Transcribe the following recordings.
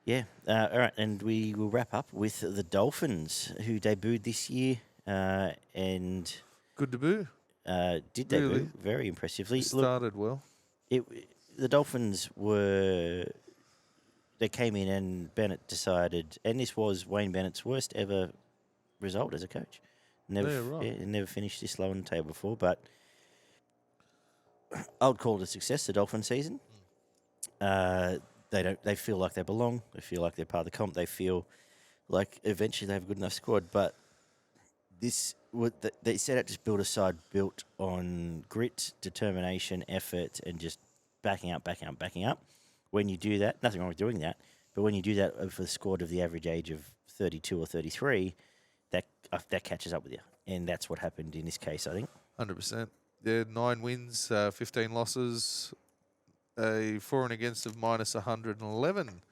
Yeah. All right, and we will wrap up with the Dolphins, who debuted this year and Good debut. did Really debut very impressively. Look, started well. it, the Dolphins were. They came in and Bennett decided, and this was Wayne Bennett's worst ever result as a coach. Yeah, right. Never finished this low on the table before, but I would call it a success. The Dolphin season. They don't. They feel like they belong. They feel like they're part of the comp. They feel like eventually they have a good enough squad. But they set out to build a side built on grit, determination, effort, and just backing up, backing up, backing up. When you do that, nothing wrong with doing that. But when you do that for the squad of the average age of 32 or 33, that catches up with you, and that's what happened in this case. I think. 100%. Yeah, 9 wins, 15 losses, a for and against of minus 111.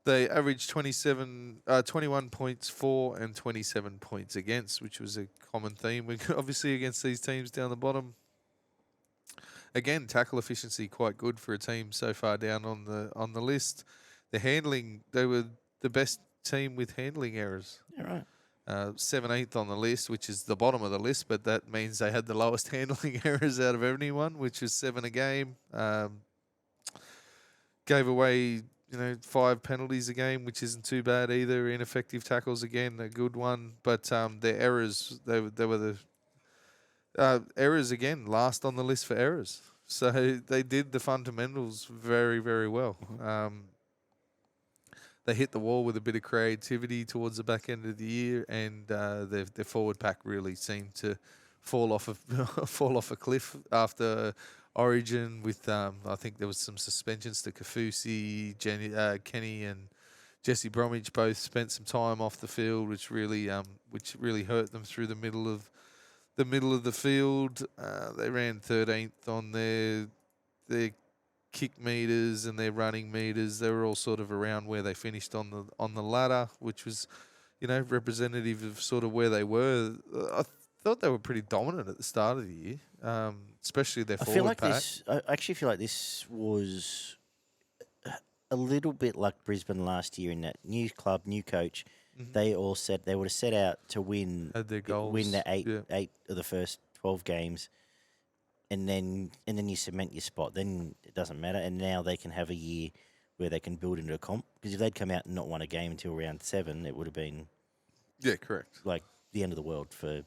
They averaged 21 points for and 27 points against, which was a common theme. Obviously, against these teams down the bottom. Again, tackle efficiency quite good for a team so far down on the list. The handling, they were the best team with handling errors. Yeah, right. 17th on the list, which is the bottom of the list, but that means they had the lowest handling errors out of anyone, which was 7 a game. Gave away, 5 penalties a game, which isn't too bad either. Ineffective tackles again, a good one, but their errors, they were the errors again, last on the list for errors. So they did the fundamentals very, very well. They hit the wall with a bit of creativity towards the back end of the year, and their forward pack really seemed to fall off a cliff after Origin. With I think there was some suspensions to Kafusi, Kenny, and Jesse Bromwich both spent some time off the field, which really hurt them through the middle of the field. They ran 13th on their kick meters and their running meters. They were all sort of around where they finished on the ladder, which was, representative of sort of where they were. I thought they were pretty dominant at the start of the year, especially their forward pack. I actually feel like this was a little bit like Brisbane last year in that new club, new coach. Mm-hmm. They all said they would have set out to win, Had their goals. win the eight of the first 12 games, and then you cement your spot. Then it doesn't matter, and now they can have a year where they can build into a comp. Because if they'd come out and not won a game until round 7, it would have been correct. like the end of the world for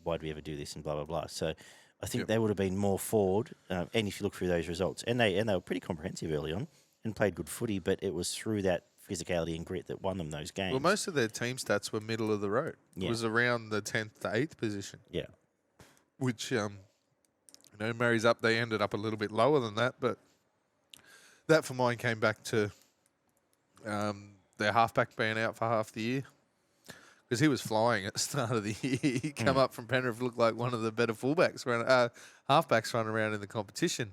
why do we ever do this and blah blah blah. So I think they would have been more forward. And if you look through those results, and they were pretty comprehensive early on and played good footy, but it was through that physicality and grit that won them those games. Well, most of their team stats were middle of the road. Yeah. It was around the 10th to 8th position. Yeah. Which marries up. They ended up a little bit lower than that, but that for mine came back to their halfback being out for half the year, because he was flying at the start of the year. He come up from Penrith, looked like one of the better fullbacks, halfbacks running around in the competition.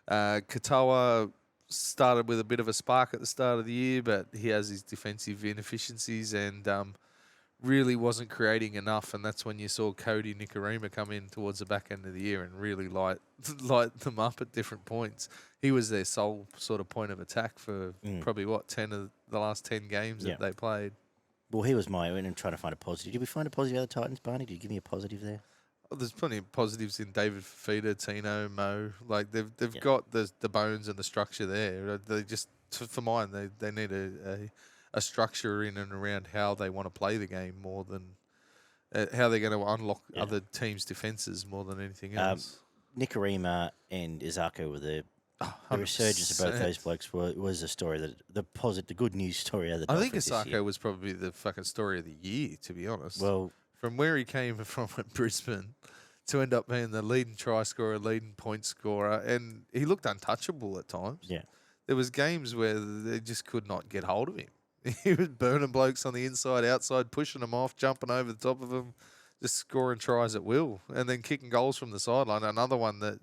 Katoa started with a bit of a spark at the start of the year, but he has his defensive inefficiencies and really wasn't creating enough, and that's when you saw Cody Nikorima come in towards the back end of the year and really light them up at different points. He was their sole sort of point of attack for probably 10 of the last 10 games that they played. Well, he was my and trying to find a positive. Did we find a positive out of the Titans, Barney? Did you give me a positive there? Oh, there's plenty of positives in David Fifita, Tino, Mo. Like they've got the bones and the structure there. They just, for mine, they need a structure in and around how they want to play the game more than how they're going to unlock other teams' defences more than anything else. Nikorima and Izako were the resurgence of both those blokes was a story that the good news story of the Dolphins. I think Izako was probably the fucking story of the year, to be honest. Well, from where he came from at Brisbane to end up being the leading try scorer, leading point scorer, and he looked untouchable at times. Yeah. There was games where they just could not get hold of him. He was burning blokes on the inside, outside, pushing them off, jumping over the top of them, just scoring tries at will, and then kicking goals from the sideline. Another one that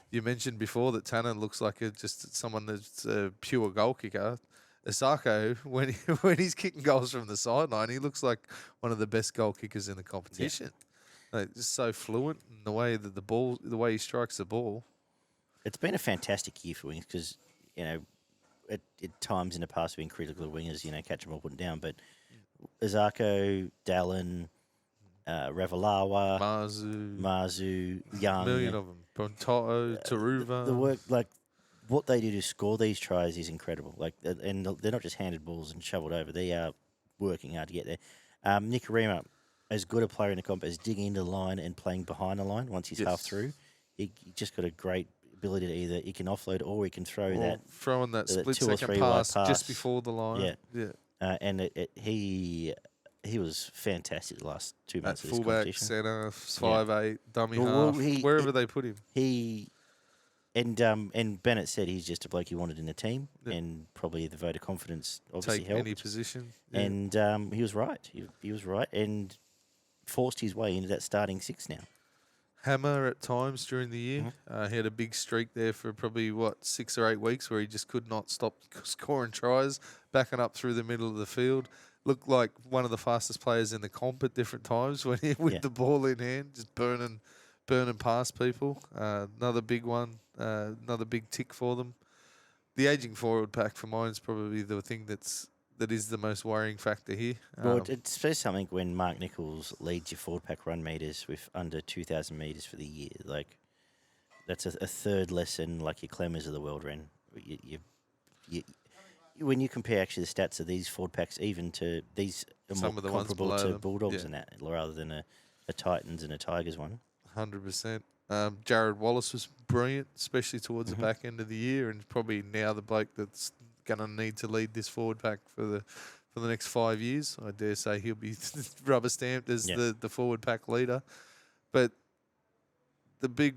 you mentioned before, that Tanner looks like just someone that's a pure goal kicker. Isako, when he's kicking goals from the sideline, he looks like one of the best goal kickers in the competition. Yeah. Like, just so fluent in the way that the way he strikes the ball. It's been a fantastic year for Wings because at times in the past been critical of wingers, catch them all, put them down. But Izako, Dallin, Ravalawa, Mazu, Young. million of them. Bontoto, Taruva. The work, what they do to score these tries is incredible. And they're not just handed balls and shoveled over. They are working hard to get there. Nikorima, as good a player in the comp as digging into the line and playing behind the line once he's half through. He just got a great ability to either he can offload or he can throw throwing that split 2 or second 3 wide pass just before the line. Yeah. And he was fantastic the last 2 months At of this fullback, competition. centre, 5'8", dummy Well, half, wherever they put him. And Bennett said he's just a bloke he wanted in the team, and probably the vote of confidence obviously Take helped. any position. And he was right. He was right and forced his way into that starting 6 now. Hammer at times during the year. He had a big streak there for probably, 6 or 8 weeks where he just could not stop scoring tries, backing up through the middle of the field. Looked like one of the fastest players in the comp at different times when he with the ball in hand, just burning past people. Another big one, another big tick for them. The ageing forward pack for mine is probably the thing that is the most worrying factor here. Well, it says something when Mark Nichols leads your forward pack run meters with under 2,000 meters for the year. That's a third less than your Clemmers of the world ran. When you compare actually the stats of these forward packs, even to these are Some more of the ones comparable below to them. Bulldogs and that, rather than a Titans and a Tigers one. 100%. Jared Wallace was brilliant, especially towards the back end of the year, and probably now the bloke that's going to need to lead this forward pack for the next 5 years. I dare say he'll be rubber stamped as the forward pack leader. But the big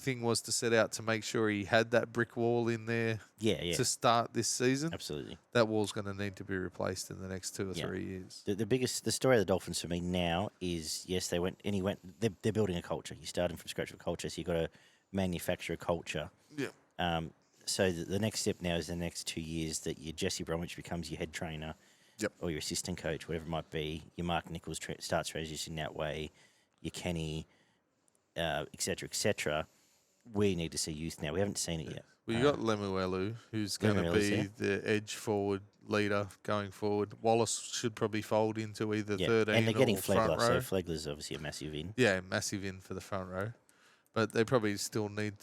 thing was to set out to make sure he had that brick wall in there to start this season. Absolutely. That wall's going to need to be replaced in the next 2 or 3 years. The story of the Dolphins for me now is, yes, they're building a culture. You started from scratch with culture, so you've got to manufacture a culture. Yeah. So the next step now is the next 2 years that your Jesse Bromwich becomes your head trainer or your assistant coach, whatever it might be. Your Mark Nichols starts transitioning that way. Your Kenny, et cetera. We need to see youth now. We haven't seen it yet. Well, you got Lemuelu, who's going to be the edge forward leader going forward. Wallace should probably fold into either 13 and they're getting or front Flegler, row. so Flegler's obviously a massive in. Yeah, massive in for the front row. But they probably still need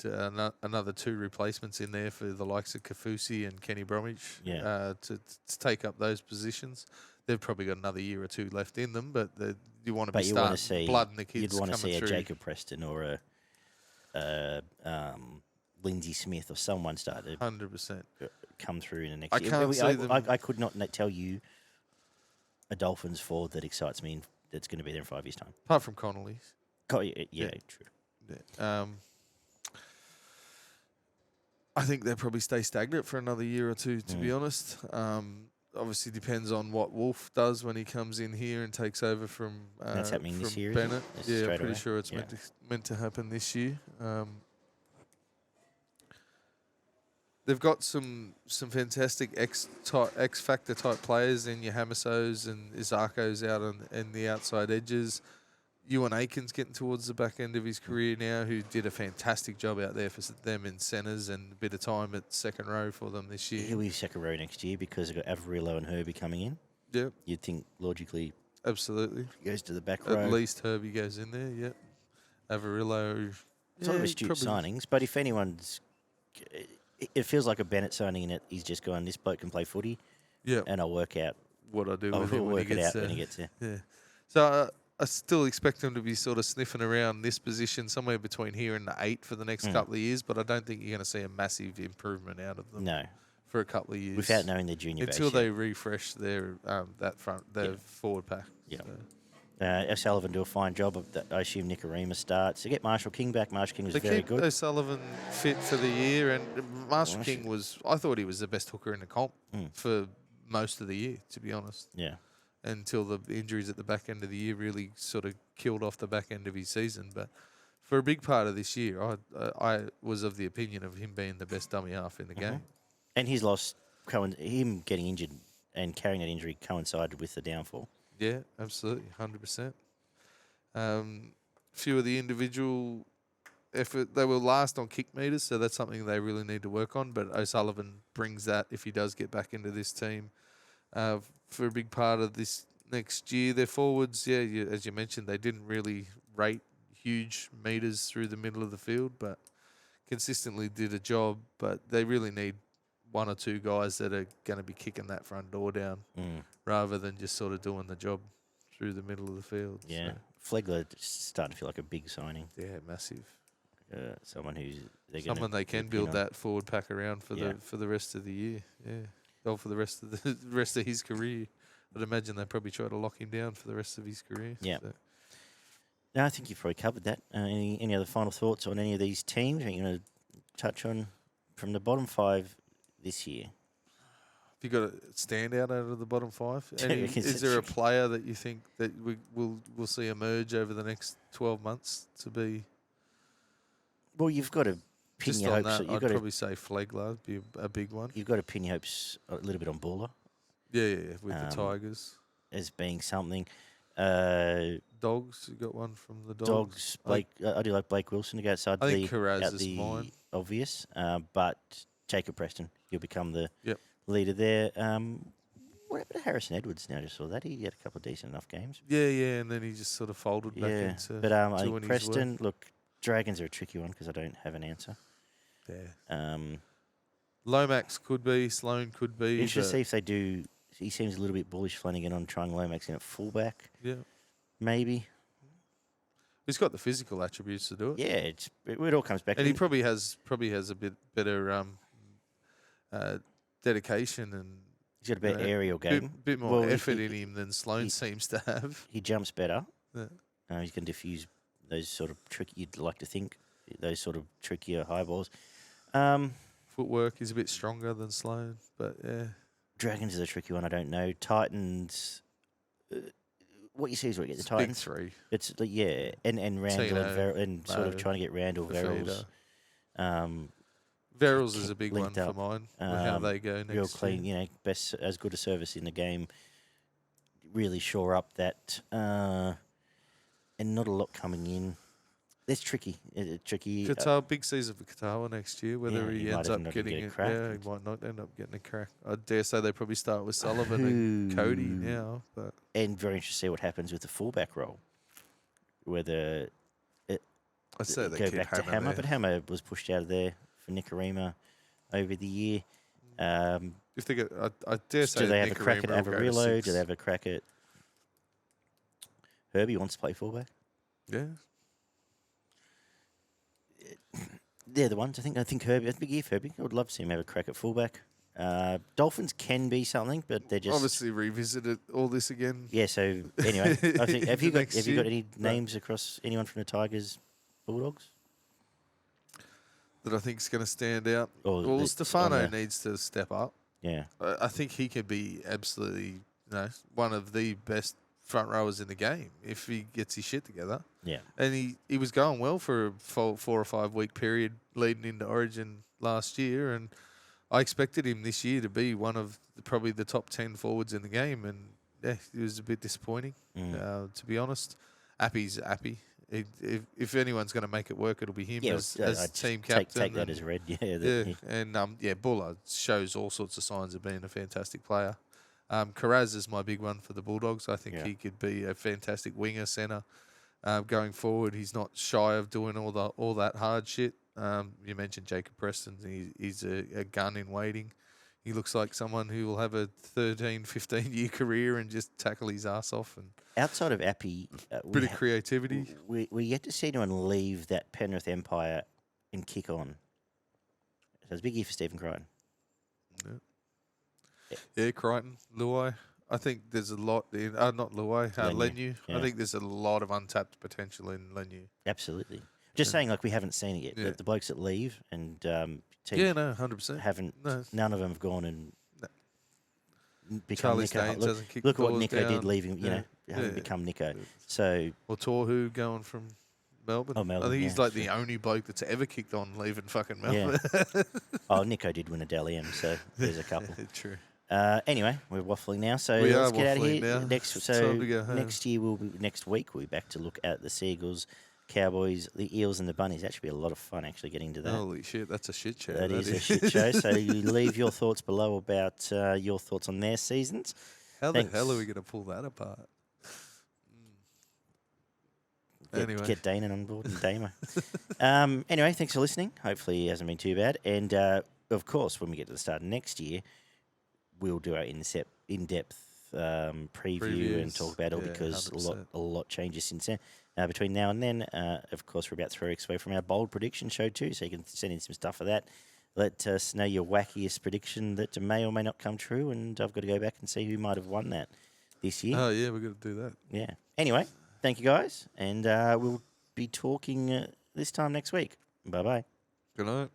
another 2 replacements in there for the likes of Kafusi and Kenny Bromwich to take up those positions. They've probably got another year or 2 left in them, but you want to be starting blood in the kids. You'd want to see a through. Jacob Preston or a Lindsay Smith or someone start to 100% come through in the next I year. can't see them. I could not tell you a Dolphins forward that excites me that's going to be there in 5 years' time. Apart from Connolly's. True. Yeah. I think they'll probably stay stagnant for another year or 2, to be honest. Obviously depends on what Wolf does when he comes in here and takes over from That's happening this year, Bennett. isn't it? Yeah, I'm Straight pretty away? sure it's meant to happen this year. They've got some fantastic X factor type players in your Hamasos and Izakos out on the outside edges. Ewan Aikens getting towards the back end of his career now, who did a fantastic job out there for them in centres and a bit of time at second row for them this year. He'll be second row next year because they've got Averillo and Herbie coming in. Yeah, You'd think logically absolutely. he goes to the back row. At least Herbie goes in there. Yep. Averillo. It's not astute signings, but if anyone's... It feels like a Bennett signing in it. He's just gone, this bloke can play footy, and I'll work out what I do I'll with him work when it he out gets when there. he gets there. Yeah. So I still expect him to be sort of sniffing around this position, somewhere between here and the 8 for the next couple of years, but I don't think you're going to see a massive improvement out of them No. for a couple of years. Without knowing their junior until base they yet. refresh their forward pack. Yeah. So. O'Sullivan do a fine job of that. I assume Nikorima starts. They get Marshall King back. Marshall King was They very keep good. O'Sullivan fit for the year, and Marshall King I thought he was the best hooker in the comp for most of the year, to be honest. Yeah. Until the injuries at the back end of the year really sort of killed off the back end of his season. But for a big part of this year, I was of the opinion of him being the best dummy half in the game. And his loss, him getting injured and carrying that injury coincided with the downfall. Yeah, absolutely, 100%. Few of the individual effort. They will last on kick meters, so that's something they really need to work on. But O'Sullivan brings that if he does get back into this team for a big part of this next year. Their forwards, as you mentioned, they didn't really rate huge meters through the middle of the field, but consistently did a job. But they really need one or two guys that are going to be kicking that front door down rather than just sort of doing the job through the middle of the field. Yeah. So, Flegler starting to feel like a big signing. yeah, massive. Someone who's Someone they can build that forward pack around for Yeah. the rest of the year. Yeah, for the rest of the rest of his career. I'd imagine they probably try to lock him down for the rest of his career. Yeah. So. No, I think you've probably covered that. Any other final thoughts on any of these teams? Are you going to touch on from the bottom 5 this year? Have you got a standout out of the bottom 5? Because Is there a player that you think that we'll see emerge over the next 12 months to be? Well, you've got to pin Just your on hopes. that, I'd probably say Flegler would be a big one. You've got to pin your hopes a little bit on Baller Yeah, with the Tigers. as being something. Dogs, you got one from the Dogs. Dogs, Blake. I do like Blake Wilson to go outside I think Carraz is the mine. obvious, but Jacob Preston, he'll become the Yep. leader there. What happened to Harrison Edwards? Now I just saw that he had a couple of decent enough games. Yeah, and then he just sort of folded back into but I doing think his Preston. work. Look, Dragons are a tricky one because I don't have an answer. Yeah. Lomax could be, Sloan could be. Interesting to but see if they do. He seems a little bit bullish, Flanagan, on trying Lomax in at fullback. Yeah. Maybe. He's got the physical attributes to do it. Yeah, it all comes back. And he probably has a bit better dedication and He's got a better aerial game. bit more effort in him than Sloan seems to have. He jumps better. Yeah. He's going to diffuse those sort of tricky. You'd like to think those sort of trickier high balls. Footwork is a bit stronger than Sloan, but yeah. Dragons is a tricky one. I don't know. Titans. What you see is what you get. The Titans. Big three. It's and Randall Tino, and sort of trying to get Randall Verrills. Verrills is a big one linked up. for mine. How they go next Real clean, year. best as good a service in the game. Really shore up that, and not a lot coming in. It's tricky. Tricky. Qatar, big season for Qatar next year. Whether he he might ends end up up getting getting it, cracked. yeah, he might not end up getting a crack. I dare say they probably start with Sullivan and Cody now. But And very interested to see what happens with the fullback role. Whether I say they go keep back to Hammer, but Hammer was pushed out of there for Nicarima over the year. if they get, I dare say, Do they have a crack at Nicarima will go to Avarillo? 6. Do they have a crack at Herbie wants to play fullback? Yeah, They're the ones. I think Herbie. That's a big year for Herbie. I would love to see him have a crack at fullback. Dolphins can be something, but they're just obviously revisited all this again. Yeah. So anyway, I think have you Next got year. any names across anyone from the Tigers, Bulldogs? That I think is going to stand out. Or Well, that's Stefano on the- needs to step up. Yeah. I think he could be absolutely, one of the best front rowers in the game if he gets his shit together. Yeah. And he was going well for a 4 or 5 week period leading into Origin last year, and I expected him this year to be one of probably the top 10 forwards in the game, and yeah, it was a bit disappointing, to be honest. Appy's Appy. If anyone's going to make it work, it'll be him as team captain. Take that as read. Buller shows all sorts of signs of being a fantastic player. Carraz is my big one for the Bulldogs. I think he could be a fantastic winger centre going forward. He's not shy of doing all that hard shit. You mentioned Jacob Preston. He's a gun in waiting. He looks like someone who will have a 13, 15-year career and just tackle his ass off. And Outside of Appy, bit of creativity. we yet to see anyone leave that Penrith empire and kick on. So it's a big year for Stephen Crichton. Yeah, Crichton, Luai. I think there's a lot in not Luai, Lenu. Yeah. I think there's a lot of untapped potential in Lenu. Absolutely. Just saying, like we haven't seen it yet. Yeah. The blokes that leave and teams Yeah, no, 100%. haven't. No. None of them have gone and become Charlie Nico. Staines hasn't kicked Look the what doors Nico did down. leaving. Yeah. Haven't Yeah. become Nico. So Or Torhu going from Melbourne. Oh, Melbourne, I think he's yeah, like the only bloke that's ever kicked on leaving fucking Melbourne. Nico did win a Dally M. So there's a couple. True. Anyway, we're waffling now, so We let's are get out of waffling here. now. Next Time to go home. next week we'll be back to look at the Seagulls Cowboys, the Eels, and the Bunnies. That should be a lot of fun actually getting to that. Holy shit, that's a shit show. That is a shit show. So you leave your thoughts below about your thoughts on their seasons. How Thanks. the hell are we going to pull that apart? Anyway. Get Dana on board and Damo. Anyway, thanks for listening. Hopefully it hasn't been too bad. And, of course, when we get to the start of next year, we'll do our in-depth preview and Previews. talk about it all Yeah, because 100%. a lot changes since then. Between now and then, of course, we're about 3 weeks away from our bold prediction show too, so you can send in some stuff for that. Let us know your wackiest prediction that may or may not come true, and I've got to go back and see who might have won that this year. Oh, yeah, we're going to do that. Yeah. Anyway, thank you guys, and we'll be talking this time next week. Bye-bye. Good night.